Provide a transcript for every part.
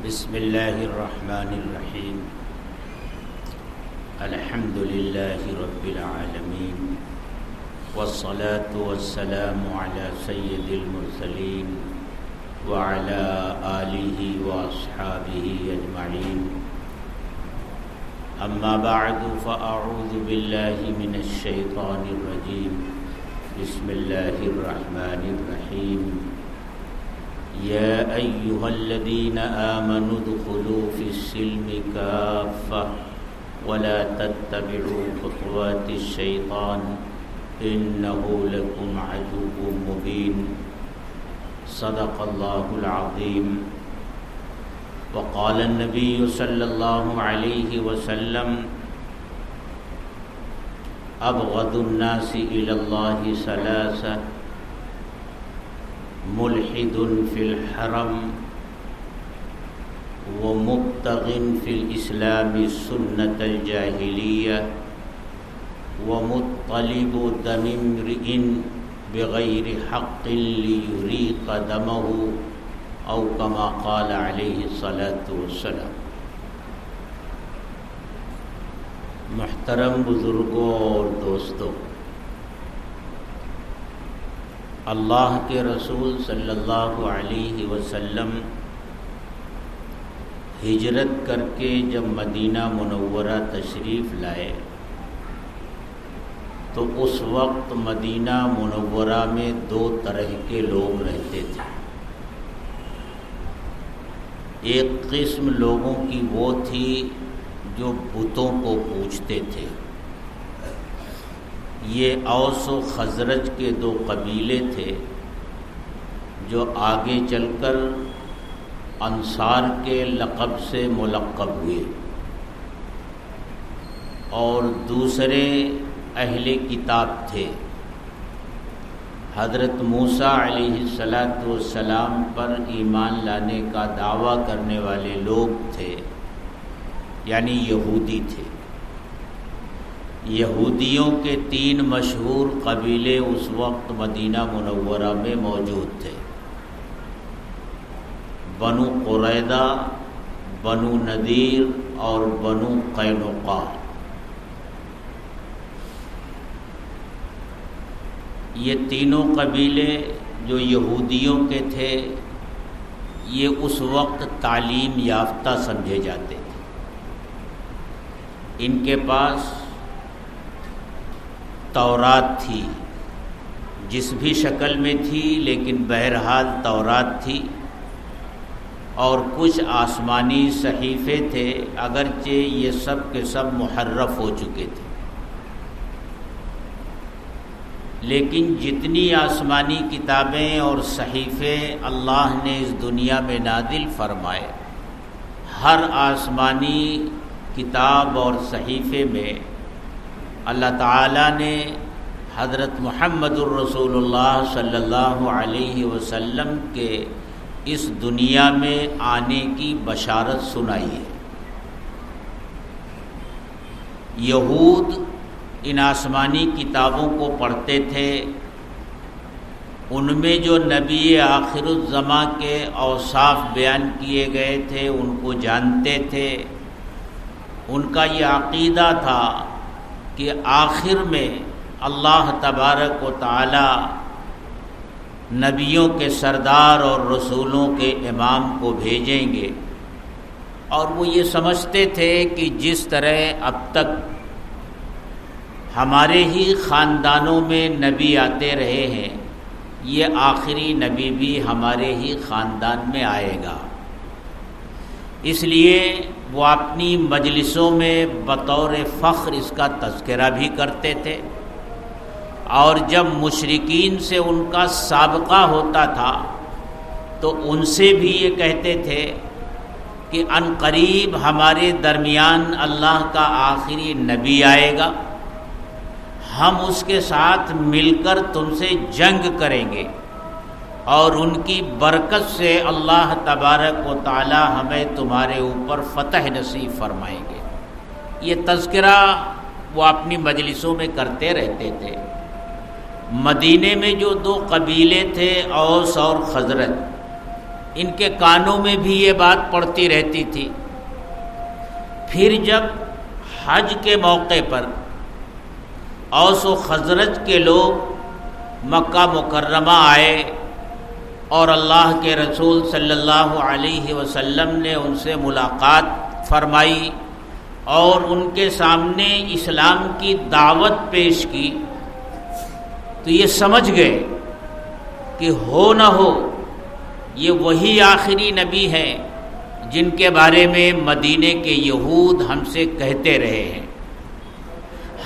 بسم اللہ الرحمن الرحیم الحمد للہ رب العالمین والصلاة والسلام علی سید المرسلین وعلی آلہ واصحابہ اجمعین اما بعد فاعوذ باللہ من الشیطان الرجیم بسم اللہ الرحمن الرحیم یا ایہا الذین آمنوا ادخلوا فی السلم کافۃ ولا تتبعوا خطوات الشیطان انہ لکم عدو مبین صدق اللہ العظیم وقال النبی صلی اللہ علیہ وسلم ابغض الناس الی اللہ ثلاثہ ملحد فی الحرم ومبتغ فی الاسلام سنت الجاہلیہ ومطلب دم امرئ بغیر حق لیریق دمہ او کما قال علیہ الصلاۃ والسلام۔ محترم بزرگوں اور دوستوں، اللہ کے رسول صلی اللہ علیہ وسلم ہجرت کر کے جب مدینہ منورہ تشریف لائے تو اس وقت مدینہ منورہ میں دو طرح کے لوگ رہتے تھے۔ ایک قسم لوگوں کی وہ تھی جو بتوں کو پوجتے تھے۔ یہ اوس و خزرج کے دو قبیلے تھے جو آگے چل کر انصار کے لقب سے ملقب ہوئے، اور دوسرے اہل کتاب تھے، حضرت موسیٰ علیہ السلام پر ایمان لانے کا دعویٰ کرنے والے لوگ تھے، یعنی یہودی تھے۔ یہودیوں کے تین مشہور قبیلے اس وقت مدینہ منورہ میں موجود تھے، بنو قریظہ، بنو نذیر اور بنو قینقاع۔ یہ تینوں قبیلے جو یہودیوں کے تھے، یہ اس وقت تعلیم یافتہ سمجھے جاتے تھے۔ ان کے پاس تورات تھی، جس بھی شکل میں تھی، لیکن بہرحال تورات تھی، اور کچھ آسمانی صحیفے تھے، اگرچہ یہ سب کے سب محرف ہو چکے تھے، لیکن جتنی آسمانی کتابیں اور صحیفے اللہ نے اس دنیا میں نازل فرمائے، ہر آسمانی کتاب اور صحیفے میں اللہ تعالیٰ نے حضرت محمد الرسول اللہ صلی اللہ علیہ وسلم کے اس دنیا میں آنے کی بشارت سنائی ہے۔ یہود ان آسمانی کتابوں کو پڑھتے تھے، ان میں جو نبی آخر الزماں کے اوصاف بیان کیے گئے تھے ان کو جانتے تھے۔ ان کا یہ عقیدہ تھا کہ آخر میں اللہ تبارک و تعالی نبیوں کے سردار اور رسولوں کے امام کو بھیجیں گے، اور وہ یہ سمجھتے تھے کہ جس طرح اب تک ہمارے ہی خاندانوں میں نبی آتے رہے ہیں، یہ آخری نبی بھی ہمارے ہی خاندان میں آئے گا۔ اس لیے وہ اپنی مجلسوں میں بطور فخر اس کا تذکرہ بھی کرتے تھے، اور جب مشرکین سے ان کا سابقہ ہوتا تھا تو ان سے بھی یہ کہتے تھے کہ ان قریب ہمارے درمیان اللہ کا آخری نبی آئے گا، ہم اس کے ساتھ مل کر تم سے جنگ کریں گے، اور ان کی برکت سے اللہ تبارک و تعالی ہمیں تمہارے اوپر فتح نصیب فرمائیں گے۔ یہ تذکرہ وہ اپنی مجلسوں میں کرتے رہتے تھے۔ مدینے میں جو دو قبیلے تھے، اوس اور خزرج، ان کے کانوں میں بھی یہ بات پڑتی رہتی تھی۔ پھر جب حج کے موقع پر اوس و خزرج کے لوگ مکہ مکرمہ آئے اور اللہ کے رسول صلی اللہ علیہ وسلم نے ان سے ملاقات فرمائی اور ان کے سامنے اسلام کی دعوت پیش کی، تو یہ سمجھ گئے کہ ہو نہ ہو یہ وہی آخری نبی ہیں جن کے بارے میں مدینے کے یہود ہم سے کہتے رہے ہیں۔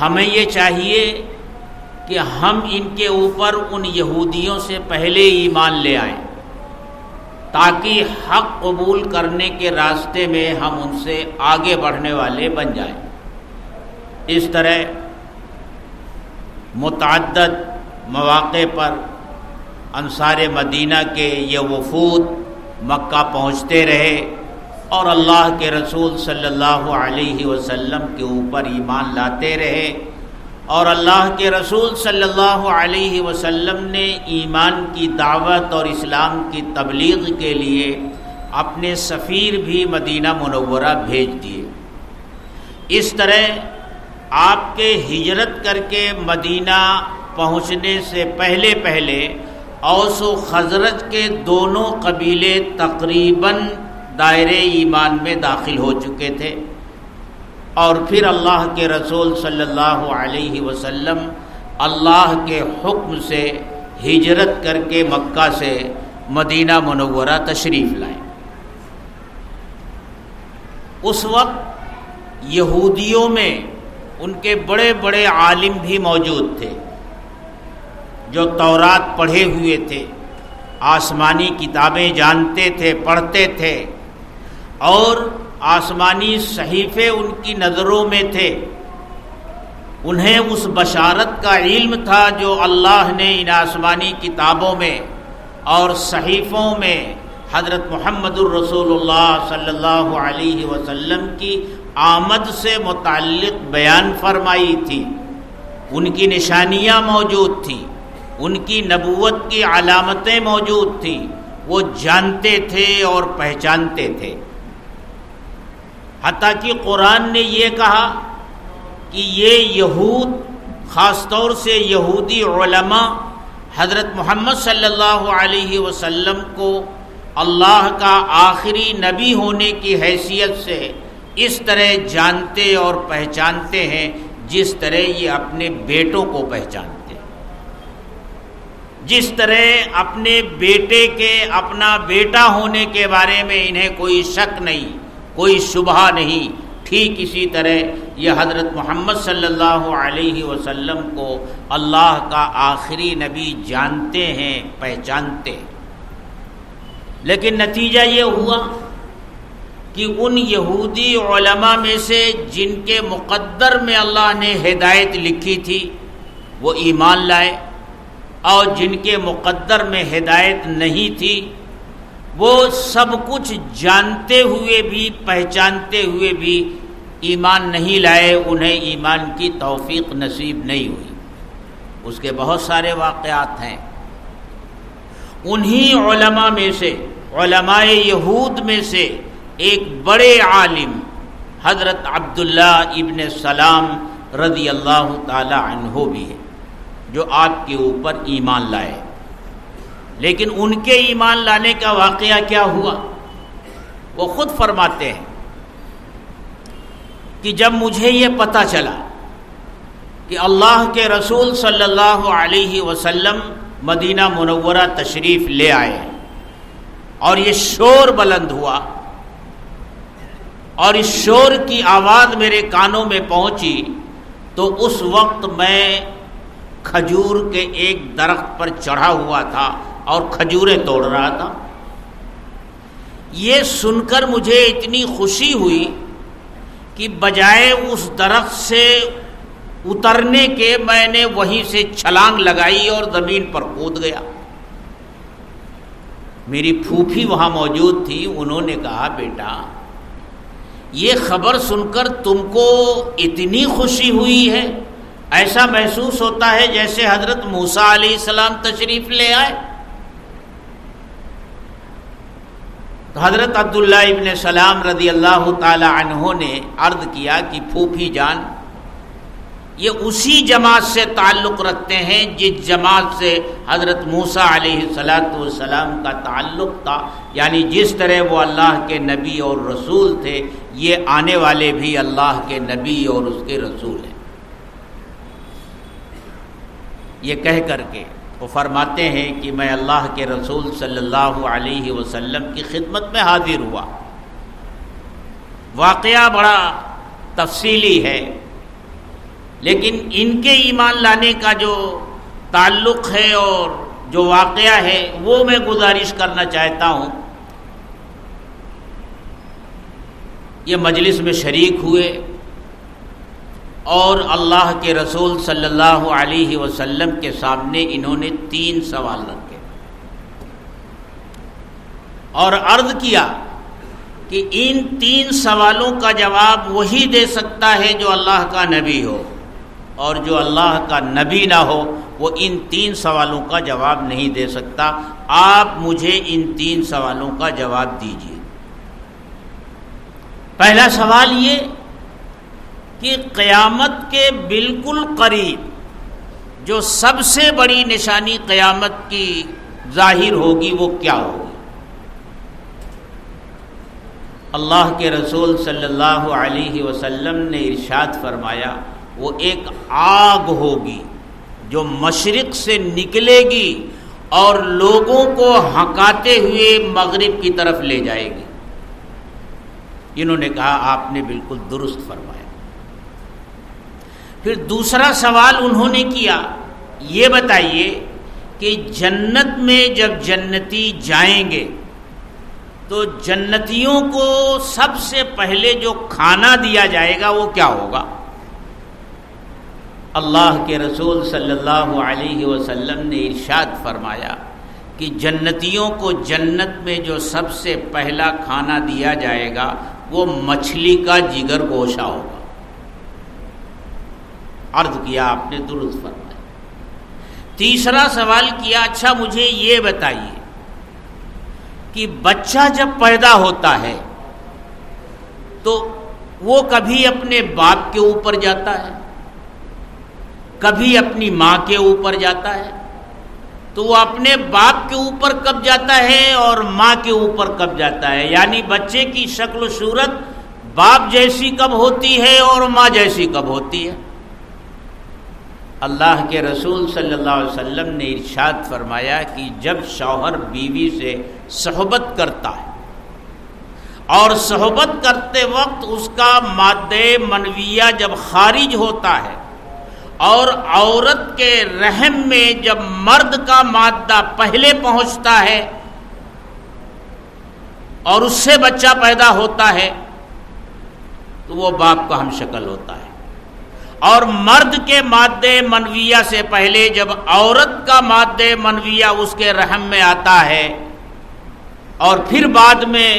ہمیں یہ چاہیے کہ ہم ان کے اوپر ان یہودیوں سے پہلے ایمان لے آئیں تاکہ حق قبول کرنے کے راستے میں ہم ان سے آگے بڑھنے والے بن جائیں۔ اس طرح متعدد مواقع پر انصار مدینہ کے یہ وفود مکہ پہنچتے رہے اور اللہ کے رسول صلی اللہ علیہ وسلم کے اوپر ایمان لاتے رہے، اور اللہ کے رسول صلی اللہ علیہ وسلم نے ایمان کی دعوت اور اسلام کی تبلیغ کے لیے اپنے سفیر بھی مدینہ منورہ بھیج دیے۔ اس طرح آپ کے ہجرت کر کے مدینہ پہنچنے سے پہلے اوس و خزرج کے دونوں قبیلے تقریباً دائرے ایمان میں داخل ہو چکے تھے، اور پھر اللہ کے رسول صلی اللہ علیہ وسلم اللہ کے حکم سے ہجرت کر کے مکہ سے مدینہ منورہ تشریف لائے۔ اس وقت یہودیوں میں ان کے بڑے بڑے عالم بھی موجود تھے جو تورات پڑھے ہوئے تھے، آسمانی کتابیں جانتے تھے، پڑھتے تھے، اور آسمانی صحیفے ان کی نظروں میں تھے۔ انہیں اس بشارت کا علم تھا جو اللہ نے ان آسمانی کتابوں میں اور صحیفوں میں حضرت محمد الرسول اللہ صلی اللہ علیہ وسلم کی آمد سے متعلق بیان فرمائی تھی۔ ان کی نشانیاں موجود تھیں، ان کی نبوت کی علامتیں موجود تھیں، وہ جانتے تھے اور پہچانتے تھے۔ حتیٰ کہ قرآن نے یہ کہا کہ یہ یہود، خاص طور سے یہودی علماء، حضرت محمد صلی اللہ علیہ وسلم کو اللہ کا آخری نبی ہونے کی حیثیت سے اس طرح جانتے اور پہچانتے ہیں جس طرح یہ اپنے بیٹوں کو پہچانتے ہیں، جس طرح اپنے بیٹے کے اپنا بیٹا ہونے کے بارے میں انہیں کوئی شک نہیں، کوئی شبہ نہیں، ٹھیک اسی طرح یہ حضرت محمد صلی اللہ علیہ وسلم کو اللہ کا آخری نبی جانتے ہیں، پہچانتے ہیں۔ لیکن نتیجہ یہ ہوا کہ ان یہودی علماء میں سے جن کے مقدر میں اللہ نے ہدایت لکھی تھی وہ ایمان لائے، اور جن کے مقدر میں ہدایت نہیں تھی وہ سب کچھ جانتے ہوئے بھی، پہچانتے ہوئے بھی ایمان نہیں لائے، انہیں ایمان کی توفیق نصیب نہیں ہوئی۔ اس کے بہت سارے واقعات ہیں۔ انہی علماء میں سے، علماء یہود میں سے ایک بڑے عالم حضرت عبداللہ ابن سلام رضی اللہ تعالی عنہ بھی ہے جو آپ کے اوپر ایمان لائے۔ لیکن ان کے ایمان لانے کا واقعہ کیا ہوا وہ خود فرماتے ہیں کہ جب مجھے یہ پتہ چلا کہ اللہ کے رسول صلی اللہ علیہ وسلم مدینہ منورہ تشریف لے آئے اور یہ شور بلند ہوا اور اس شور کی آواز میرے کانوں میں پہنچی، تو اس وقت میں کھجور کے ایک درخت پر چڑھا ہوا تھا اور کھجوریں توڑ رہا تھا۔ یہ سن کر مجھے اتنی خوشی ہوئی کہ بجائے اس درخت سے اترنے کے میں نے وہیں سے چھلانگ لگائی اور زمین پر کود گیا۔ میری پھوپھی وہاں موجود تھی، انہوں نے کہا بیٹا یہ خبر سن کر تم کو اتنی خوشی ہوئی ہے، ایسا محسوس ہوتا ہے جیسے حضرت موسیٰ علیہ السلام تشریف لے آئے۔ تو حضرت عبداللہ ابن سلام رضی اللہ تعالی عنہ نے عرض کیا کہ پھوپھی جان، یہ اسی جماعت سے تعلق رکھتے ہیں جس جماعت سے حضرت موسیٰ علیہ السلام کا تعلق تھا، یعنی جس طرح وہ اللہ کے نبی اور رسول تھے، یہ آنے والے بھی اللہ کے نبی اور اس کے رسول ہیں۔ یہ کہہ کر کے وہ فرماتے ہیں کہ میں اللہ کے رسول صلی اللہ علیہ وسلم کی خدمت میں حاضر ہوا۔ واقعہ بڑا تفصیلی ہے، لیکن ان کے ایمان لانے کا جو تعلق ہے اور جو واقعہ ہے وہ میں گزارش کرنا چاہتا ہوں۔ یہ مجلس میں شریک ہوئے اور اللہ کے رسول صلی اللہ علیہ وسلم کے سامنے انہوں نے 3 سوال رکھے اور عرض کیا کہ ان 3 سوالوں کا جواب وہی دے سکتا ہے جو اللہ کا نبی ہو، اور جو اللہ کا نبی نہ ہو وہ ان 3 سوالوں کا جواب نہیں دے سکتا۔ آپ مجھے ان 3 سوالوں کا جواب دیجیے۔ پہلا سوال یہ کہ قیامت کے بالکل قریب جو سب سے بڑی نشانی قیامت کی ظاہر ہوگی وہ کیا ہوگی؟ اللہ کے رسول صلی اللہ علیہ وسلم نے ارشاد فرمایا وہ ایک آگ ہوگی جو مشرق سے نکلے گی اور لوگوں کو ہکاتے ہوئے مغرب کی طرف لے جائے گی۔ انہوں نے کہا آپ نے بالکل درست فرمایا۔ پھر دوسرا سوال انہوں نے کیا، یہ بتائیے کہ جنت میں جب جنتی جائیں گے تو جنتیوں کو سب سے پہلے جو کھانا دیا جائے گا وہ کیا ہوگا؟ اللہ کے رسول صلی اللہ علیہ وسلم نے ارشاد فرمایا کہ جنتیوں کو جنت میں جو سب سے پہلا کھانا دیا جائے گا وہ مچھلی کا جگر گوشہ ہوگا۔ عرض کیا آپ نے درست فرمایا۔ تیسرا سوال کیا، اچھا مجھے یہ بتائیے کہ بچہ جب پیدا ہوتا ہے تو وہ کبھی اپنے باپ کے اوپر جاتا ہے، کبھی اپنی ماں کے اوپر جاتا ہے، تو وہ اپنے باپ کے اوپر کب جاتا ہے اور ماں کے اوپر کب جاتا ہے؟ یعنی بچے کی شکل و صورت باپ جیسی کب ہوتی ہے اور ماں جیسی کب ہوتی ہے؟ اللہ کے رسول صلی اللہ علیہ وسلم نے ارشاد فرمایا کہ جب شوہر بیوی سے صحبت کرتا ہے اور صحبت کرتے وقت اس کا مادہ منویہ جب خارج ہوتا ہے اور عورت کے رحم میں جب مرد کا مادہ پہلے پہنچتا ہے اور اس سے بچہ پیدا ہوتا ہے تو وہ باپ کا ہم شکل ہوتا ہے، اور مرد کے مادہ منویہ سے پہلے جب عورت کا مادہ منویہ اس کے رحم میں آتا ہے اور پھر بعد میں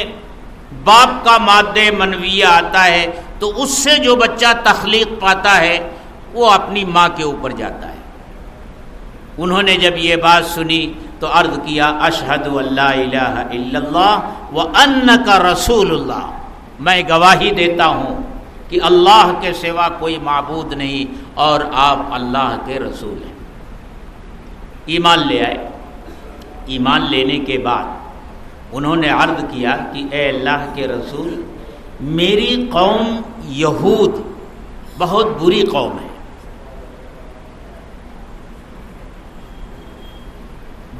باپ کا مادہ منویہ آتا ہے تو اس سے جو بچہ تخلیق پاتا ہے وہ اپنی ماں کے اوپر جاتا ہے۔ انہوں نے جب یہ بات سنی تو عرض کیا اشہد ان لا الہ الا اللہ وانک رسول اللہ، میں گواہی دیتا ہوں کہ اللہ کے سوا کوئی معبود نہیں اور آپ اللہ کے رسول ہیں۔ ایمان لے آئے۔ ایمان لینے کے بعد انہوں نے عرض کیا کہ اے اللہ کے رسول، میری قوم یہود بہت بری قوم ہے،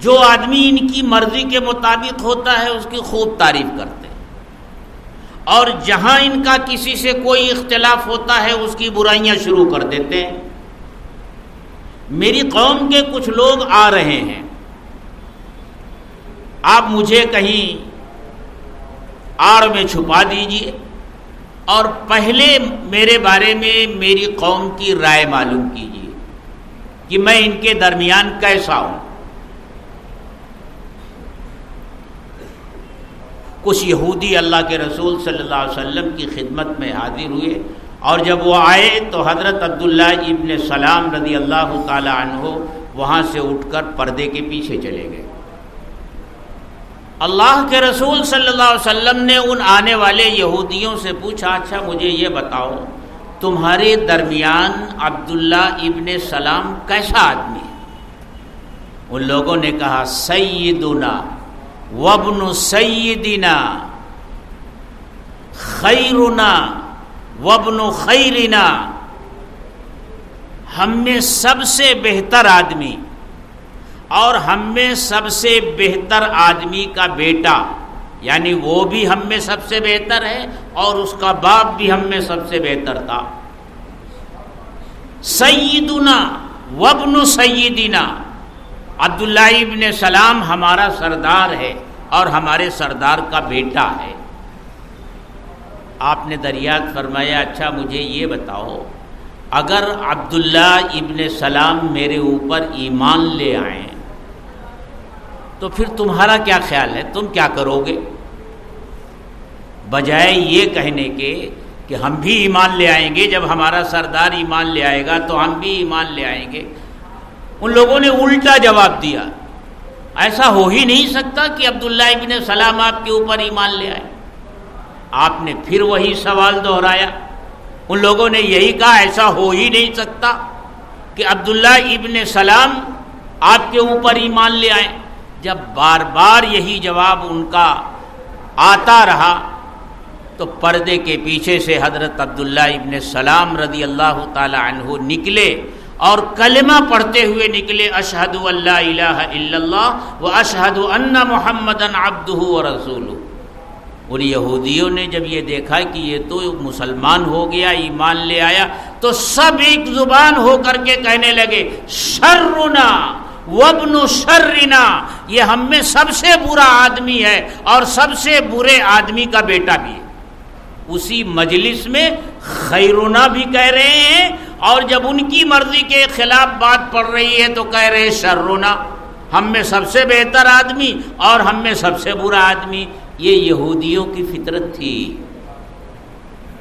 جو آدمی ان کی مرضی کے مطابق ہوتا ہے اس کی خوب تعریف کرتے ہیں، اور جہاں ان کا کسی سے کوئی اختلاف ہوتا ہے اس کی برائیاں شروع کر دیتے ہیں۔ میری قوم کے کچھ لوگ آ رہے ہیں، آپ مجھے کہیں آڑ میں چھپا دیجئے اور پہلے میرے بارے میں میری قوم کی رائے معلوم کیجئے کہ میں ان کے درمیان کیسا ہوں۔ کچھ یہودی اللہ کے رسول صلی اللہ علیہ وسلم کی خدمت میں حاضر ہوئے، اور جب وہ آئے تو حضرت عبداللہ ابن سلام رضی اللہ تعالی عنہ وہاں سے اٹھ کر پردے کے پیچھے چلے گئے۔ اللہ کے رسول صلی اللہ علیہ وسلم نے ان آنے والے یہودیوں سے پوچھا، اچھا مجھے یہ بتاؤ تمہارے درمیان عبداللہ ابن سلام کیسا آدمی ہے؟ ان لوگوں نے کہا سیدنا وابن سیدنا خیرنا وابن خیرنا، ہم میں سب سے بہتر آدمی اور ہم میں سب سے بہتر آدمی کا بیٹا، یعنی وہ بھی ہم میں سب سے بہتر ہے اور اس کا باپ بھی ہم میں سب سے بہتر تھا۔ سیدنا وابن سیدنا، عبداللہ ابن سلام ہمارا سردار ہے اور ہمارے سردار کا بیٹا ہے۔ آپ نے دریافت فرمایا، اچھا مجھے یہ بتاؤ اگر عبداللہ ابن سلام میرے اوپر ایمان لے آئیں تو پھر تمہارا کیا خیال ہے، تم کیا کرو گے؟ بجائے یہ کہنے کے کہ ہم بھی ایمان لے آئیں گے، جب ہمارا سردار ایمان لے آئے گا تو ہم بھی ایمان لے آئیں گے، ان لوگوں نے الٹا جواب دیا، ایسا ہو ہی نہیں سکتا کہ عبداللہ ابن سلام آپ کے اوپر ایمان لے آئے۔ آپ نے پھر وہی سوال دہرایا، ان لوگوں نے یہی کہا ایسا ہو ہی نہیں سکتا کہ عبداللہ ابن سلام آپ کے اوپر ایمان لے آئے۔ جب بار بار یہی جواب ان کا آتا رہا تو پردے کے پیچھے سے حضرت عبداللہ ابن سلام رضی اللہ تعالی عنہ نکلے اور کلمہ پڑھتے ہوئے نکلے، اشہد ان لا الہ الا اللہ و اشہد ان محمدًا عبدہ ورسولہ۔ ان یہودیوں نے جب یہ دیکھا کہ یہ تو مسلمان ہو گیا، ایمان لے آیا، تو سب ایک زبان ہو کر کے کہنے لگے شرنا وابن شرنا، یہ ہم میں سب سے برا آدمی ہے اور سب سے برے آدمی کا بیٹا بھی ہے۔ اسی مجلس میں خیرنا بھی کہہ رہے ہیں اور جب ان کی مرضی کے خلاف بات پڑ رہی ہے تو کہہ رہے ہیں شرنا، ہم میں سب سے بہتر آدمی اور ہم میں سب سے برا آدمی۔ یہ یہودیوں کی فطرت تھی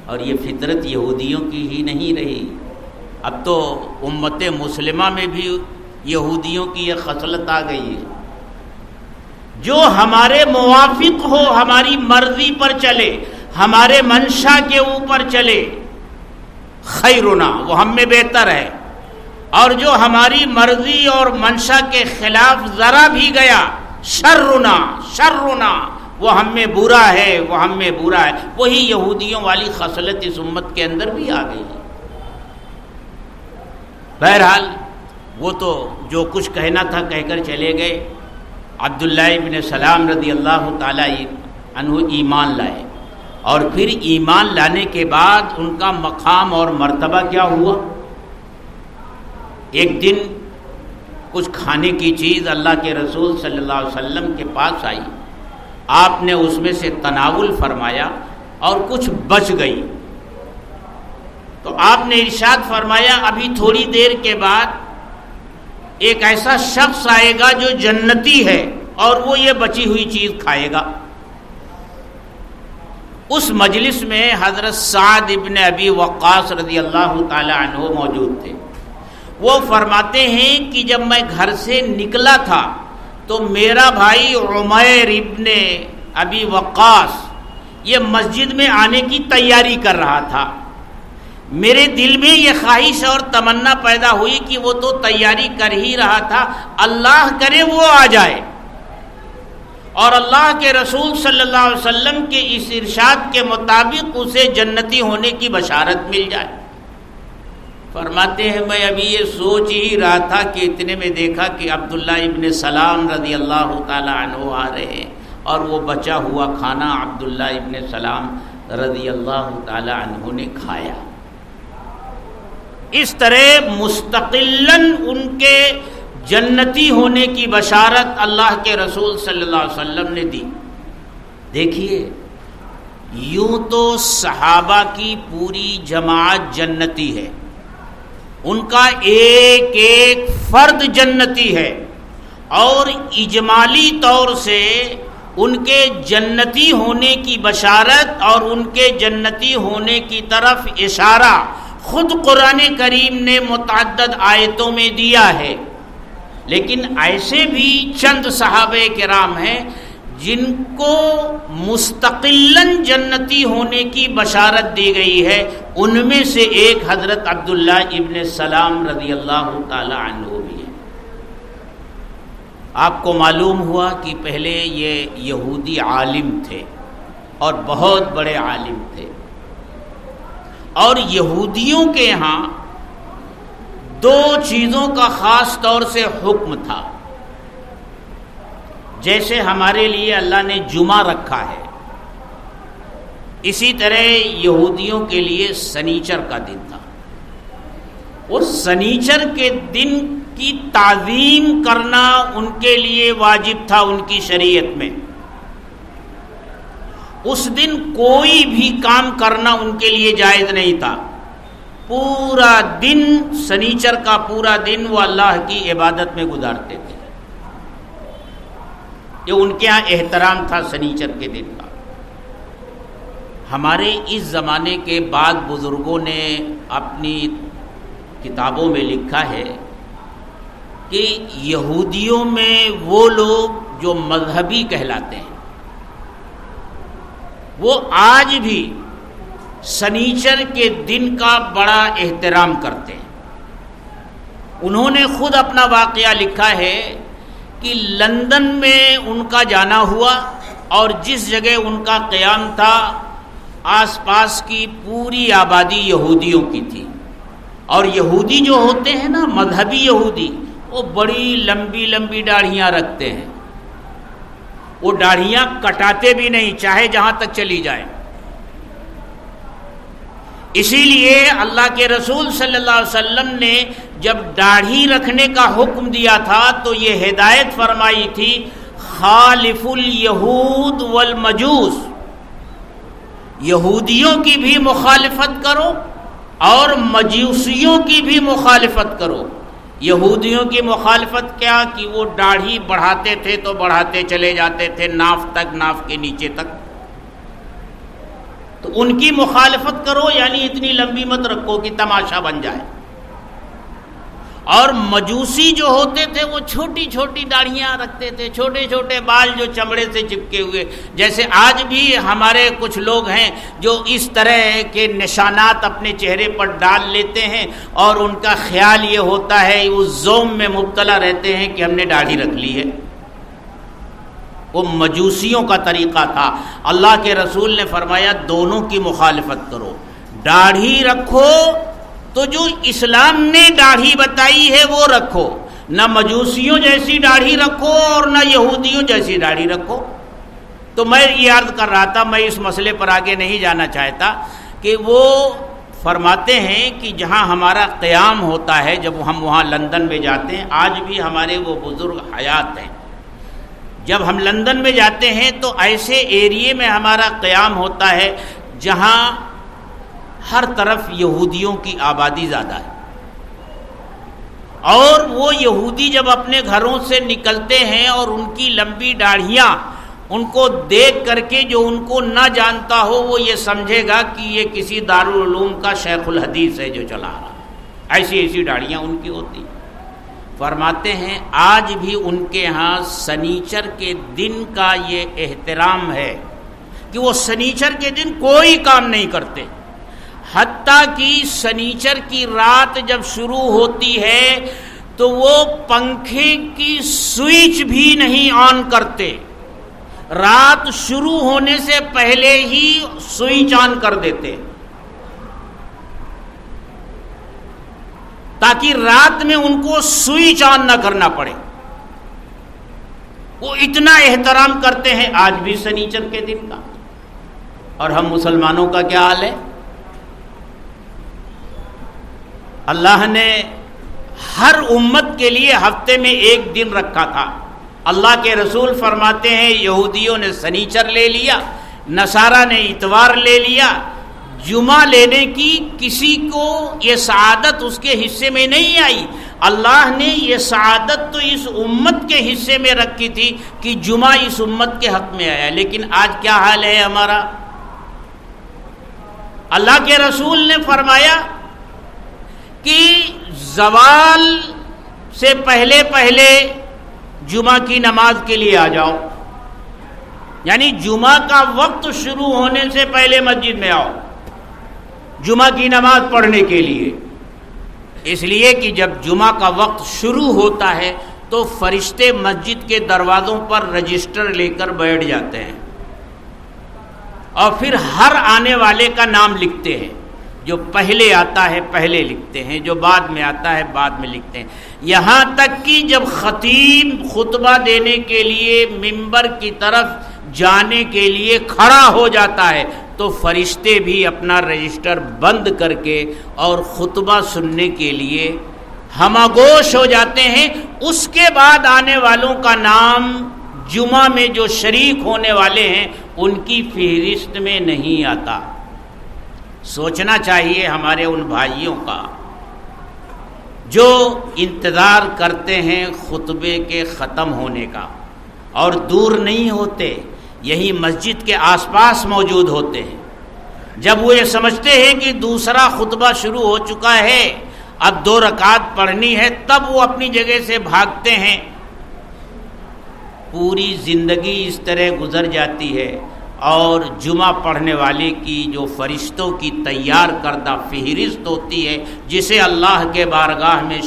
اور یہ فطرت یہودیوں کی ہی نہیں رہی، اب تو امت مسلمہ میں بھی یہودیوں کی یہ خصلت آ گئی ہے، جو ہمارے موافق ہو، ہماری مرضی پر چلے، ہمارے منشا کے اوپر چلے، خیرنا، وہ ہم میں بہتر ہے، اور جو ہماری مرضی اور منشا کے خلاف ذرا بھی گیا، شرنا شرنا، وہ ہم میں برا ہے، وہ ہم میں برا ہے۔ وہی یہودیوں والی خصلت اس امت کے اندر بھی آ گئی ہے۔ بہرحال وہ تو جو کچھ کہنا تھا کہہ کر چلے گئے۔ عبداللہ ابن سلام رضی اللہ تعالی عنہ ایمان لائے، اور پھر ایمان لانے کے بعد ان کا مقام اور مرتبہ کیا ہوا؟ ایک دن کچھ کھانے کی چیز اللہ کے رسول صلی اللہ علیہ وسلم کے پاس آئی، آپ نے اس میں سے تناول فرمایا اور کچھ بچ گئی، تو آپ نے ارشاد فرمایا ابھی تھوڑی دیر کے بعد ایک ایسا شخص آئے گا جو جنتی ہے اور وہ یہ بچی ہوئی چیز کھائے گا۔ اس مجلس میں حضرت سعد ابن ابی وقاص رضی اللہ تعالی عنہ موجود تھے۔ وہ فرماتے ہیں کہ جب میں گھر سے نکلا تھا تو میرا بھائی عمیر ابن ابی وقاص یہ مسجد میں آنے کی تیاری کر رہا تھا۔ میرے دل میں یہ خواہش اور تمنا پیدا ہوئی کہ وہ تو تیاری کر ہی رہا تھا، اللہ کرے وہ آ جائے اور اللہ کے رسول صلی اللہ علیہ وسلم کے اس ارشاد کے مطابق اسے جنتی ہونے کی بشارت مل جائے۔ فرماتے ہیں میں ابھی یہ سوچ ہی رہا تھا کہ اتنے میں دیکھا کہ عبداللہ ابن سلام رضی اللہ تعالی عنہ آ رہے ہیں اور وہ بچا ہوا کھانا عبداللہ ابن سلام رضی اللہ تعالی عنہ نے کھایا۔ اس طرح مستقلاً ان کے جنتی ہونے کی بشارت اللہ کے رسول صلی اللہ علیہ وسلم نے دی۔ دیکھیے یوں تو صحابہ کی پوری جماعت جنتی ہے، ان کا ایک ایک فرد جنتی ہے، اور اجمالی طور سے ان کے جنتی ہونے کی بشارت اور ان کے جنتی ہونے کی طرف اشارہ خود قرآن کریم نے متعدد آیتوں میں دیا ہے۔ لیکن ایسے بھی چند صحابہ کرام ہیں جن کو مستقلاً جنتی ہونے کی بشارت دی گئی ہے، ان میں سے ایک حضرت عبداللہ ابن سلام رضی اللہ تعالی عنہ بھی ہے۔ آپ کو معلوم ہوا کہ پہلے یہ یہودی عالم تھے اور بہت بڑے عالم تھے، اور یہودیوں کے یہاں دو چیزوں کا خاص طور سے حکم تھا۔ جیسے ہمارے لیے اللہ نے جمعہ رکھا ہے، اسی طرح یہودیوں کے لیے سنیچر کا دن تھا۔ اور سنیچر کے دن کی تعظیم کرنا ان کے لیے واجب تھا ان کی شریعت میں۔ اس دن کوئی بھی کام کرنا ان کے لیے جائز نہیں تھا۔ پورا دن، سنیچر کا پورا دن وہ اللہ کی عبادت میں گزارتے تھے۔ یہ ان کے ہاں احترام تھا سنیچر کے دن کا۔ ہمارے اس زمانے کے بعد بزرگوں نے اپنی کتابوں میں لکھا ہے کہ یہودیوں میں وہ لوگ جو مذہبی کہلاتے ہیں، وہ آج بھی سنیچر کے دن کا بڑا احترام کرتے ہیں۔ انہوں نے خود اپنا واقعہ لکھا ہے کہ لندن میں ان کا جانا ہوا، اور جس جگہ ان کا قیام تھا آس پاس کی پوری آبادی یہودیوں کی تھی۔ اور یہودی جو ہوتے ہیں نا، مذہبی یہودی، وہ بڑی لمبی لمبی داڑھیاں رکھتے ہیں۔ وہ داڑھیاں کٹاتے بھی نہیں، چاہے جہاں تک چلی جائے۔ اسی لیے اللہ کے رسول صلی اللہ علیہ وسلم نے جب داڑھی رکھنے کا حکم دیا تھا تو یہ ہدایت فرمائی تھی، خالف الیہود والمجوس، یہودیوں کی بھی مخالفت کرو اور مجوسیوں کی بھی مخالفت کرو۔ یہودیوں کی مخالفت کیا کہ وہ داڑھی بڑھاتے تھے تو بڑھاتے چلے جاتے تھے ناف تک، ناف کے نیچے تک، تو ان کی مخالفت کرو، یعنی اتنی لمبی مت رکھو کہ تماشا بن جائے۔ اور مجوسی جو ہوتے تھے وہ چھوٹی چھوٹی داڑھیاں رکھتے تھے، چھوٹے چھوٹے بال جو چمڑے سے چپکے ہوئے، جیسے آج بھی ہمارے کچھ لوگ ہیں جو اس طرح کے نشانات اپنے چہرے پر ڈال لیتے ہیں، اور ان کا خیال یہ ہوتا ہے، اس زوم میں مبتلا رہتے ہیں کہ ہم نے داڑھی رکھ لی ہے۔ وہ مجوسیوں کا طریقہ تھا۔ اللہ کے رسول نے فرمایا دونوں کی مخالفت کرو، داڑھی رکھو تو جو اسلام نے داڑھی بتائی ہے وہ رکھو، نہ مجوسیوں جیسی داڑھی رکھو اور نہ یہودیوں جیسی داڑھی رکھو۔ تو میں یہ عرض کر رہا تھا، میں اس مسئلے پر آگے نہیں جانا چاہتا، کہ وہ فرماتے ہیں کہ جہاں ہمارا قیام ہوتا ہے، جب ہم وہاں لندن میں جاتے ہیں، آج بھی ہمارے وہ بزرگ حیات ہیں، جب ہم لندن میں جاتے ہیں تو ایسے ایریے میں ہمارا قیام ہوتا ہے جہاں ہر طرف یہودیوں کی آبادی زیادہ ہے، اور وہ یہودی جب اپنے گھروں سے نکلتے ہیں اور ان کی لمبی داڑھیاں ان کو دیکھ کر کے جو ان کو نہ جانتا ہو وہ یہ سمجھے گا کہ یہ کسی دارالعلوم کا شیخ الحدیث ہے جو چلا رہا ہے، ایسی ایسی داڑھیاں ان کی ہوتی۔ فرماتے ہیں آج بھی ان کے ہاں سنیچر کے دن کا یہ احترام ہے کہ وہ سنیچر کے دن کوئی کام نہیں کرتے، حتیٰ کہ سنیچر کی رات جب شروع ہوتی ہے تو وہ پنکھے کی سوئچ بھی نہیں آن کرتے، رات شروع ہونے سے پہلے ہی سوئچ آن کر دیتے، تاکہ رات میں ان کو سوئچ آن نہ کرنا پڑے۔ وہ اتنا احترام کرتے ہیں آج بھی سنیچر کے دن کا۔ اور ہم مسلمانوں کا کیا حال ہے؟ اللہ نے ہر امت کے لیے ہفتے میں ایک دن رکھا تھا۔ اللہ کے رسول فرماتے ہیں یہودیوں نے سنیچر لے لیا، نصارہ نے اتوار لے لیا، جمعہ لینے کی کسی کو یہ سعادت اس کے حصے میں نہیں آئی۔ اللہ نے یہ سعادت تو اس امت کے حصے میں رکھی تھی کہ جمعہ اس امت کے حق میں آیا، لیکن آج کیا حال ہے ہمارا؟ اللہ کے رسول نے فرمایا کہ زوال سے پہلے پہلے جمعہ کی نماز کے لیے آ جاؤ، یعنی جمعہ کا وقت شروع ہونے سے پہلے مسجد میں آؤ جمعہ کی نماز پڑھنے کے لیے، اس لیے کہ جب جمعہ کا وقت شروع ہوتا ہے تو فرشتے مسجد کے دروازوں پر رجسٹر لے کر بیٹھ جاتے ہیں اور پھر ہر آنے والے کا نام لکھتے ہیں، جو پہلے آتا ہے پہلے لکھتے ہیں، جو بعد میں آتا ہے بعد میں لکھتے ہیں، یہاں تک کہ جب خطیب خطبہ دینے کے لیے منبر کی طرف جانے کے لیے کھڑا ہو جاتا ہے تو فرشتے بھی اپنا رجسٹر بند کر کے اور خطبہ سننے کے لیے ہماگوش ہو جاتے ہیں۔ اس کے بعد آنے والوں کا نام جمعہ میں جو شریک ہونے والے ہیں ان کی فہرست میں نہیں آتا۔ سوچنا چاہیے ہمارے ان بھائیوں کا جو انتظار کرتے ہیں خطبے کے ختم ہونے کا اور دور نہیں ہوتے، یہی مسجد کے آس پاس موجود ہوتے ہیں۔ جب وہ یہ سمجھتے ہیں کہ دوسرا خطبہ شروع ہو چکا ہے، اب 2 رکعت پڑھنی ہے، تب وہ اپنی جگہ سے بھاگتے ہیں۔ پوری زندگی اس طرح گزر جاتی ہے اور جمعہ پڑھنے والے کی جو فرشتوں کی تیار کردہ فہرست ہوتی ہے جسے اللہ کے بارگاہ میں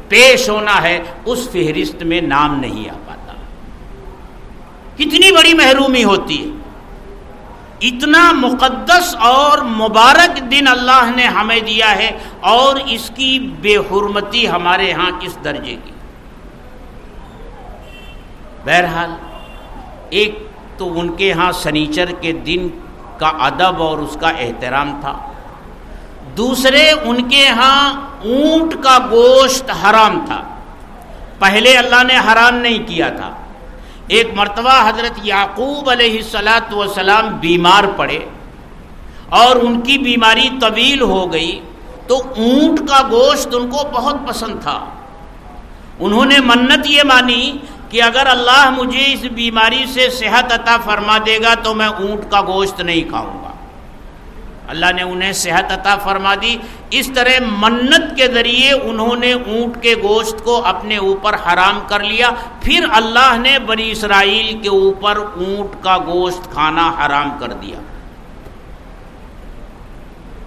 پیش ہونا ہے، اس فہرست میں نام نہیں آ پاتا۔ کتنی بڑی محرومی ہوتی ہے۔ اتنا مقدس اور مبارک دن اللہ نے ہمیں دیا ہے اور اس کی بے حرمتی ہمارے ہاں کس درجے کی۔ بہرحال ایک تو ان کے ہاں سنیچر کے دن کا ادب اور اس کا احترام تھا، دوسرے ان کے ہاں اونٹ کا گوشت حرام تھا، پہلے اللہ نے حرام نہیں کیا تھا۔ ایک مرتبہ حضرت یعقوب علیہ السلام بیمار پڑے اور ان کی بیماری طویل ہو گئی تو اونٹ کا گوشت ان کو بہت پسند تھا۔ انہوں نے منت یہ مانی کہ اگر اللہ مجھے اس بیماری سے صحت عطا فرما دے گا تو میں اونٹ کا گوشت نہیں کھاؤں گا۔ اللہ نے انہیں صحت عطا فرما دی۔ اس طرح منت کے ذریعے انہوں نے اونٹ کے گوشت کو اپنے اوپر حرام کر لیا، پھر اللہ نے بنی اسرائیل کے اوپر اونٹ کا گوشت کھانا حرام کر دیا،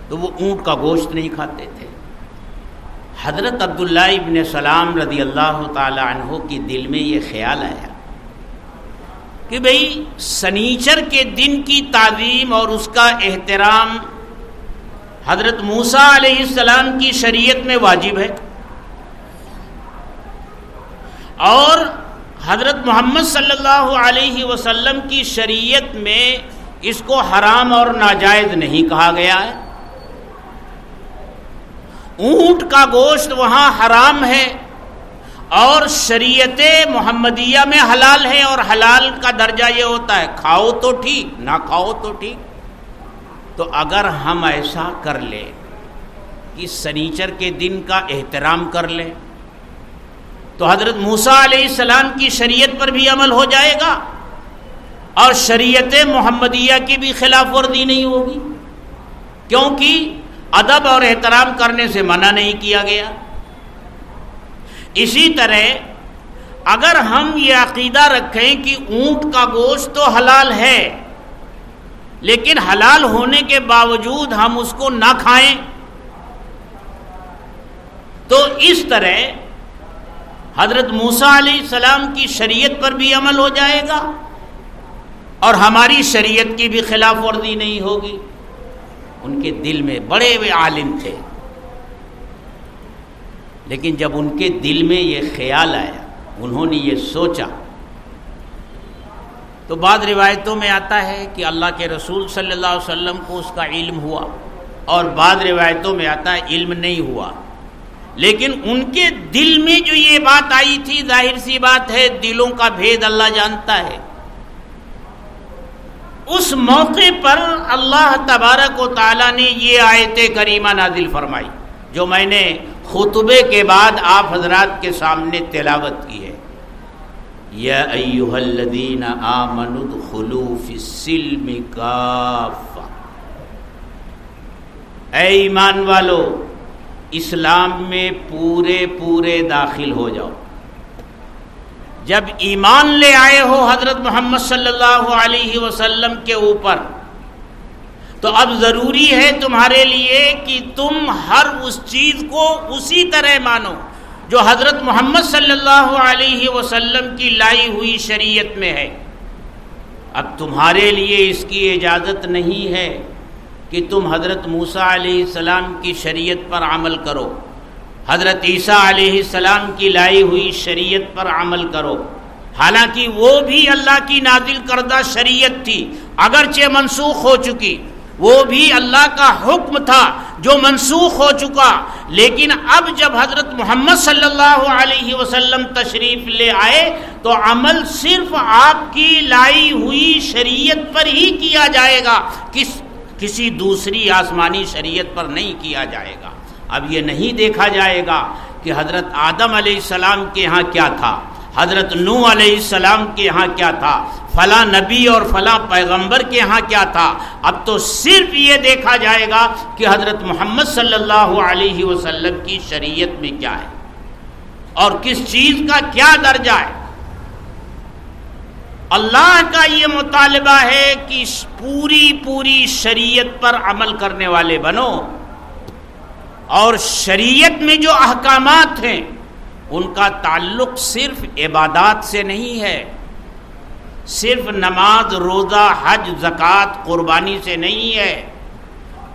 تو وہ اونٹ کا گوشت نہیں کھاتے تھے۔ حضرت عبداللہ ابن سلام رضی اللہ تعالی عنہ کی دل میں یہ خیال آیا کہ بھئی سنیچر کے دن کی تعظیم اور اس کا احترام حضرت موسیٰ علیہ السلام کی شریعت میں واجب ہے اور حضرت محمد صلی اللہ علیہ وسلم کی شریعت میں اس کو حرام اور ناجائز نہیں کہا گیا ہے۔ اونٹ کا گوشت وہاں حرام ہے اور شریعت محمدیہ میں حلال ہے، اور حلال کا درجہ یہ ہوتا ہے کھاؤ تو ٹھیک، نہ کھاؤ تو ٹھیک۔ تو اگر ہم ایسا کر لیں کہ سنیچر کے دن کا احترام کر لیں تو حضرت موسیٰ علیہ السلام کی شریعت پر بھی عمل ہو جائے گا اور شریعت محمدیہ کی بھی خلاف ورزی نہیں ہوگی، کیونکہ ادب اور احترام کرنے سے منع نہیں کیا گیا۔ اسی طرح اگر ہم یہ عقیدہ رکھیں کہ اونٹ کا گوشت تو حلال ہے لیکن حلال ہونے کے باوجود ہم اس کو نہ کھائیں تو اس طرح حضرت موسیٰ علیہ السلام کی شریعت پر بھی عمل ہو جائے گا اور ہماری شریعت کی بھی خلاف ورزی نہیں ہوگی۔ ان کے دل میں بڑے ہوئے عالم تھے، لیکن جب ان کے دل میں یہ خیال آیا، انہوں نے یہ سوچا، تو بعض روایتوں میں آتا ہے کہ اللہ کے رسول صلی اللہ علیہ وسلم کو اس کا علم ہوا، اور بعض روایتوں میں آتا ہے علم نہیں ہوا، لیکن ان کے دل میں جو یہ بات آئی تھی، ظاہر سی بات ہے دلوں کا بھید اللہ جانتا ہے۔ اس موقع پر اللہ تبارک و تعالیٰ نے یہ آیت کریمہ نازل فرمائی جو میں نے خطبے کے بعد آپ حضرات کے سامنے تلاوت کی ہے۔ یا ایھا الذین آمنوا ادخلوا فی السلم کافہ، اے ایمان والو اسلام میں پورے داخل ہو جاؤ۔ جب ایمان لے آئے ہو حضرت محمد صلی اللہ علیہ وسلم کے اوپر، تو اب ضروری ہے تمہارے لیے کہ تم ہر اس چیز کو اسی طرح مانو جو حضرت محمد صلی اللہ علیہ وسلم کی لائی ہوئی شریعت میں ہے۔ اب تمہارے لیے اس کی اجازت نہیں ہے کہ تم حضرت موسیٰ علیہ السلام کی شریعت پر عمل کرو، حضرت عیسیٰ علیہ السلام کی لائی ہوئی شریعت پر عمل کرو، حالانکہ وہ بھی اللہ کی نازل کردہ شریعت تھی، اگرچہ منسوخ ہو چکی، وہ بھی اللہ کا حکم تھا جو منسوخ ہو چکا، لیکن اب جب حضرت محمد صلی اللہ علیہ وسلم تشریف لے آئے تو عمل صرف آپ کی لائی ہوئی شریعت پر ہی کیا جائے گا، کسی دوسری آسمانی شریعت پر نہیں کیا جائے گا۔ اب یہ نہیں دیکھا جائے گا کہ حضرت آدم علیہ السلام کے ہاں کیا تھا، حضرت نوح علیہ السلام کے ہاں کیا تھا، فلاں نبی اور فلاں پیغمبر کے ہاں کیا تھا۔ اب تو صرف یہ دیکھا جائے گا کہ حضرت محمد صلی اللہ علیہ وسلم کی شریعت میں کیا ہے اور کس چیز کا کیا درجہ ہے۔ اللہ کا یہ مطالبہ ہے کہ پوری شریعت پر عمل کرنے والے بنو، اور شریعت میں جو احکامات ہیں ان کا تعلق صرف عبادات سے نہیں ہے، صرف نماز، روزہ، حج، زکوٰۃ، قربانی سے نہیں ہے،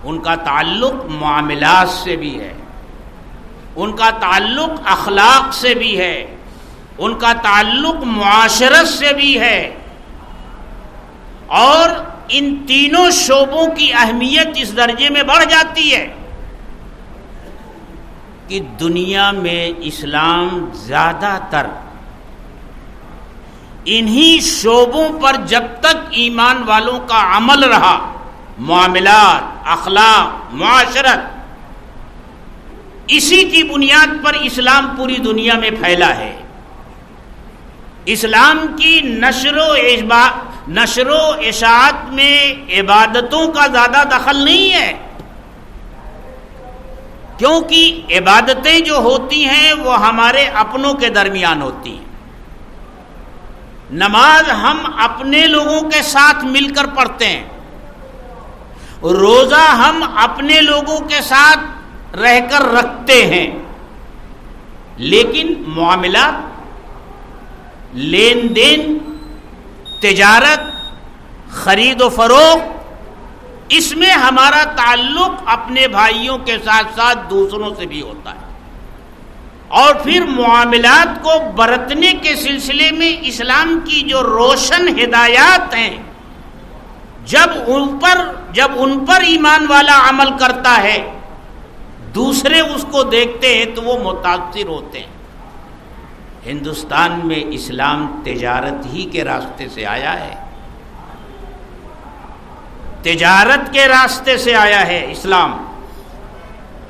ان کا تعلق معاملات سے بھی ہے، ان کا تعلق اخلاق سے بھی ہے، ان کا تعلق معاشرت سے بھی ہے، اور ان تینوں شعبوں کی اہمیت اس درجے میں بڑھ جاتی ہے کہ دنیا میں اسلام زیادہ تر انہی شعبوں پر جب تک ایمان والوں کا عمل رہا، معاملات، اخلاق، معاشرت، اسی کی بنیاد پر اسلام پوری دنیا میں پھیلا ہے۔ اسلام کی نشر و اشاعت میں عبادتوں کا زیادہ دخل نہیں ہے، کیونکہ عبادتیں جو ہوتی ہیں وہ ہمارے اپنوں کے درمیان ہوتی ہیں۔ نماز ہم اپنے لوگوں کے ساتھ مل کر پڑھتے ہیں، روزہ ہم اپنے لوگوں کے ساتھ رہ کر رکھتے ہیں، لیکن معاملات، لین دین، تجارت، خرید و فروخت، اس میں ہمارا تعلق اپنے بھائیوں کے ساتھ ساتھ دوسروں سے بھی ہوتا ہے، اور پھر معاملات کو برتنے کے سلسلے میں اسلام کی جو روشن ہدایات ہیں، جب ان پر ایمان والا عمل کرتا ہے، دوسرے اس کو دیکھتے ہیں تو وہ متاثر ہوتے ہیں۔ ہندوستان میں اسلام تجارت ہی کے راستے سے آیا ہے، تجارت کے راستے سے آیا ہے اسلام۔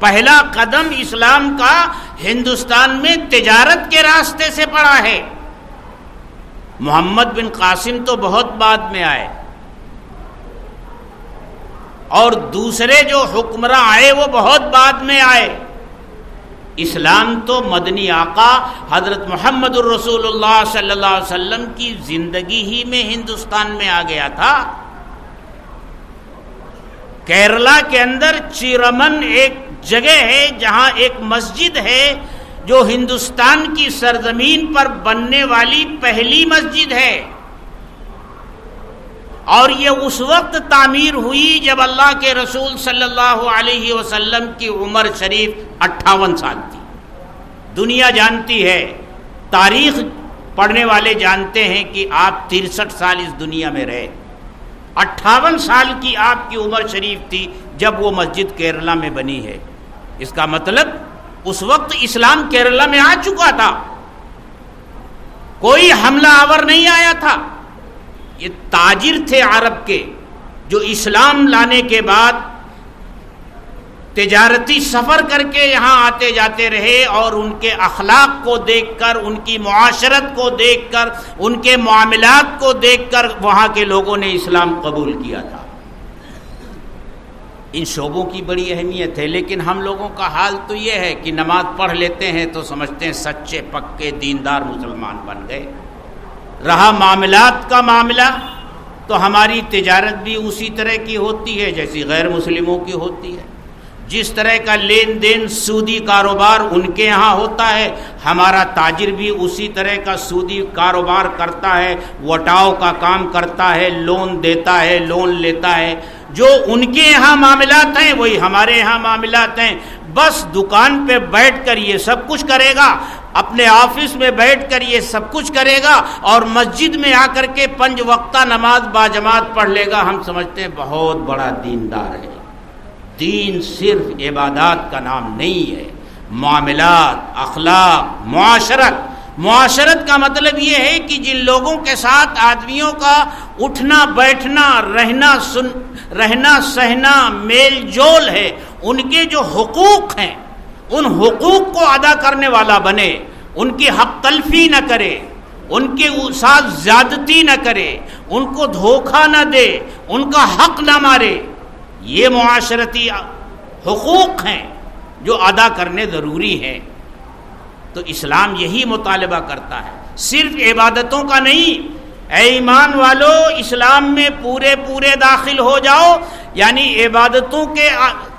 پہلا قدم اسلام کا ہندوستان میں تجارت کے راستے سے پڑا ہے۔ محمد بن قاسم تو بہت بعد میں آئے، اور دوسرے جو حکمراں آئے وہ بہت بعد میں آئے۔ اسلام تو مدنی آقا حضرت محمد الرسول اللہ صلی اللہ علیہ وسلم کی زندگی ہی میں ہندوستان میں آ گیا تھا۔ کیرلا کے اندر چیرمن ایک جگہ ہے جہاں ایک مسجد ہے جو ہندوستان کی سرزمین پر بننے والی پہلی مسجد ہے، اور یہ اس وقت تعمیر ہوئی جب اللہ کے رسول صلی اللہ علیہ وسلم کی عمر شریف 58 سال تھی۔ دنیا جانتی ہے، تاریخ پڑھنے والے جانتے ہیں کہ آپ 63 سال اس دنیا میں رہے۔ 58 سال کی آپ کی عمر شریف تھی جب وہ مسجد کیرلا میں بنی ہے۔ اس کا مطلب اس وقت اسلام کیرلا میں آ چکا تھا، کوئی حملہ آور نہیں آیا تھا۔ یہ تاجر تھے عرب کے جو اسلام لانے کے بعد تجارتی سفر کر کے یہاں آتے جاتے رہے، اور ان کے اخلاق کو دیکھ کر، ان کی معاشرت کو دیکھ کر، ان کے معاملات کو دیکھ کر وہاں کے لوگوں نے اسلام قبول کیا تھا۔ ان شعبوں کی بڑی اہمیت ہے، لیکن ہم لوگوں کا حال تو یہ ہے کہ نماز پڑھ لیتے ہیں تو سمجھتے ہیں سچے پکے دیندار مسلمان بن گئے۔ رہا معاملات کا معاملہ تو ہماری تجارت بھی اسی طرح کی ہوتی ہے جیسی غیر مسلموں کی ہوتی ہے. جس طرح کا لین دین سودی کاروبار ان کے ہاں ہوتا ہے، ہمارا تاجر بھی اسی طرح کا سودی کاروبار کرتا ہے، وٹاؤ کا کام کرتا ہے، لون دیتا ہے، لون لیتا ہے. جو ان کے یہاں معاملات ہیں وہی ہمارے یہاں معاملات ہیں. بس دکان پہ بیٹھ کر یہ سب کچھ کرے گا، اپنے آفس میں بیٹھ کر یہ سب کچھ کرے گا، اور مسجد میں آ کر کے 5 وقتہ نماز باجماعت پڑھ لے گا. ہم سمجھتے ہیں بہت بڑا دیندار ہے. دین صرف عبادات کا نام نہیں ہے، معاملات، اخلاق، معاشرت کا مطلب یہ ہے کہ جن لوگوں کے ساتھ آدمیوں کا اٹھنا بیٹھنا، رہنا سہنا، میل جول ہے، ان کے جو حقوق ہیں ان حقوق کو ادا کرنے والا بنے، ان کی حق تلفی نہ کرے، ان کے ساتھ زیادتی نہ کرے، ان کو دھوکہ نہ دے، ان کا حق نہ مارے. یہ معاشرتی حقوق ہیں جو ادا کرنے ضروری ہیں. تو اسلام یہی مطالبہ کرتا ہے، صرف عبادتوں کا نہیں. اے ایمان والو، اسلام میں پورے داخل ہو جاؤ، یعنی عبادتوں کے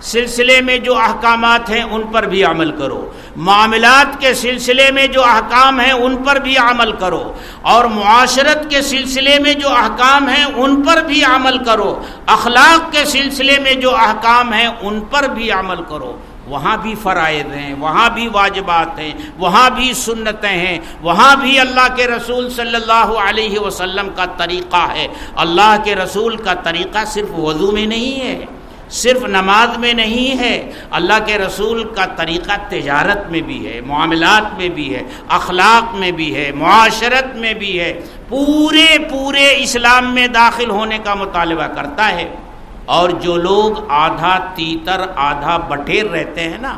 سلسلے میں جو احکامات ہیں ان پر بھی عمل کرو، معاملات کے سلسلے میں جو احکام ہیں ان پر بھی عمل کرو، اور معاشرت کے سلسلے میں جو احکام ہیں ان پر بھی عمل کرو، اخلاق کے سلسلے میں جو احکام ہیں ان پر بھی عمل کرو. وہاں بھی فرائض ہیں، وہاں بھی واجبات ہیں، وہاں بھی سنتیں ہیں، وہاں بھی اللہ کے رسول صلی اللہ علیہ وسلم کا طریقہ ہے. اللہ کے رسول کا طریقہ صرف وضو میں نہیں ہے، صرف نماز میں نہیں ہے. اللہ کے رسول کا طریقہ تجارت میں بھی ہے، معاملات میں بھی ہے، اخلاق میں بھی ہے، معاشرت میں بھی ہے. پورے اسلام میں داخل ہونے کا مطالبہ کرتا ہے. اور جو لوگ آدھا تیتر آدھا بٹیر رہتے ہیں نا،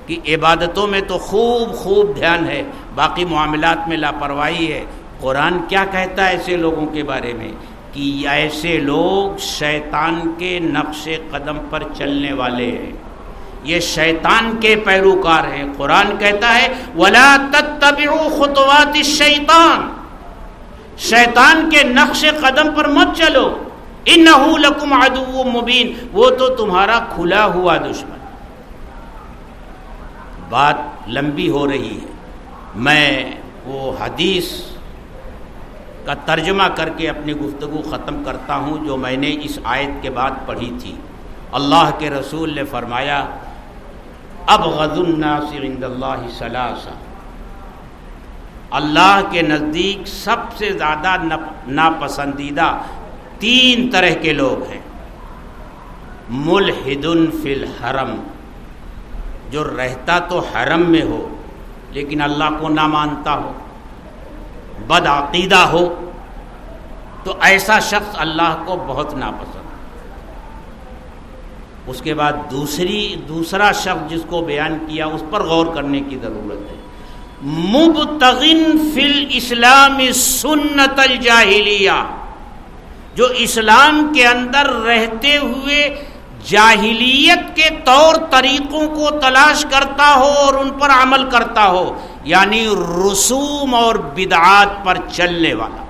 کہ عبادتوں میں تو خوب دھیان ہے، باقی معاملات میں لاپرواہی ہے، قرآن کیا کہتا ہے ایسے لوگوں کے بارے میں؟ کہ ایسے لوگ شیطان کے نقش قدم پر چلنے والے ہیں، یہ شیطان کے پیروکار ہیں. قرآن کہتا ہے وَلَا تَتَّبِعُوا خُطُوَاتِ الشَّيْطَانِ، شیطان کے نقش قدم پر مت چلو. اِنَّهُ لَكُمْ عَدُوٌّ مُبِينٌ، وہ تو تمہارا کھلا ہوا دشمن. بات لمبی ہو رہی ہے، میں وہ حدیث کا ترجمہ کر کے اپنی گفتگو ختم کرتا ہوں جو میں نے اس آیت کے بعد پڑھی تھی. اللہ کے رسول نے فرمایا ابغض الناس عند اللہ ثلاثہ، اللہ کے نزدیک سب سے زیادہ ناپسندیدہ 3 طرح کے لوگ ہیں. ملحد فی الحرم، جو رہتا تو حرم میں ہو لیکن اللہ کو نہ مانتا ہو، بد عقیدہ ہو، تو ایسا شخص اللہ کو بہت ناپسند. اس کے بعد دوسرا شخص جس کو بیان کیا اس پر غور کرنے کی ضرورت ہے. مبتغن فی الاسلام سنت الجاہلیہ، جو اسلام کے اندر رہتے ہوئے جاہلیت کے طور طریقوں کو تلاش کرتا ہو اور ان پر عمل کرتا ہو، یعنی رسوم اور بدعات پر چلنے والا.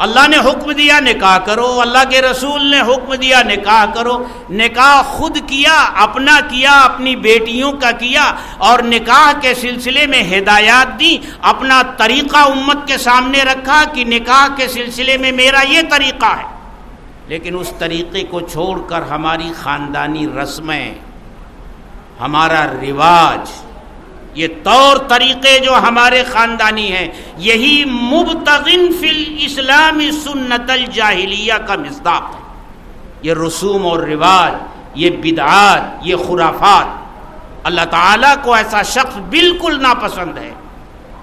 اللہ نے حکم دیا نکاح کرو، اللہ کے رسول نے حکم دیا نکاح کرو، نکاح خود کیا، اپنا کیا، اپنی بیٹیوں کا کیا، اور نکاح کے سلسلے میں ہدایات دی، اپنا طریقہ امت کے سامنے رکھا کہ نکاح کے سلسلے میں میرا یہ طریقہ ہے. لیکن اس طریقے کو چھوڑ کر ہماری خاندانی رسمیں، ہمارا رواج، یہ طور طریقے جو ہمارے خاندانی ہیں، یہی مبتغن فی الاسلام سنت الجاہلیہ کا مصداق ہے. یہ رسوم اور رواج، یہ بدعات، یہ خرافات، اللہ تعالیٰ کو ایسا شخص بالکل ناپسند ہے.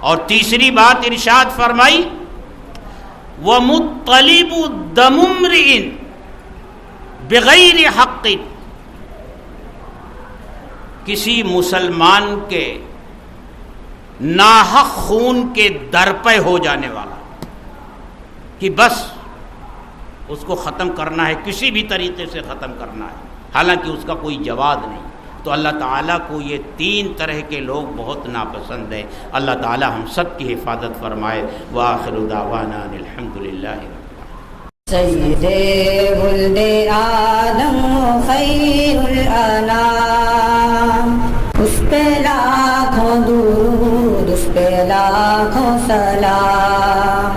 اور تیسری بات ارشاد فرمائی وَمُطَّلِبُ دَمُ امْرِئٍ بِغَيْرِ حَقٍّ، کسی مسلمان کے ناحق خون کے درپے ہو جانے والا، کہ بس اس کو ختم کرنا ہے، کسی بھی طریقے سے ختم کرنا ہے، حالانکہ اس کا کوئی جواز نہیں، تو اللہ تعالیٰ کو یہ 3 طرح کے لوگ بہت ناپسند ہیں۔ اللہ تعالیٰ ہم سب کی حفاظت فرمائے۔ وآخر دعوانا ان الحمدللہ سید ولد آدم خیر الانام، اس پہ لاکھوں درود، اس پہ لاکھوں سلام۔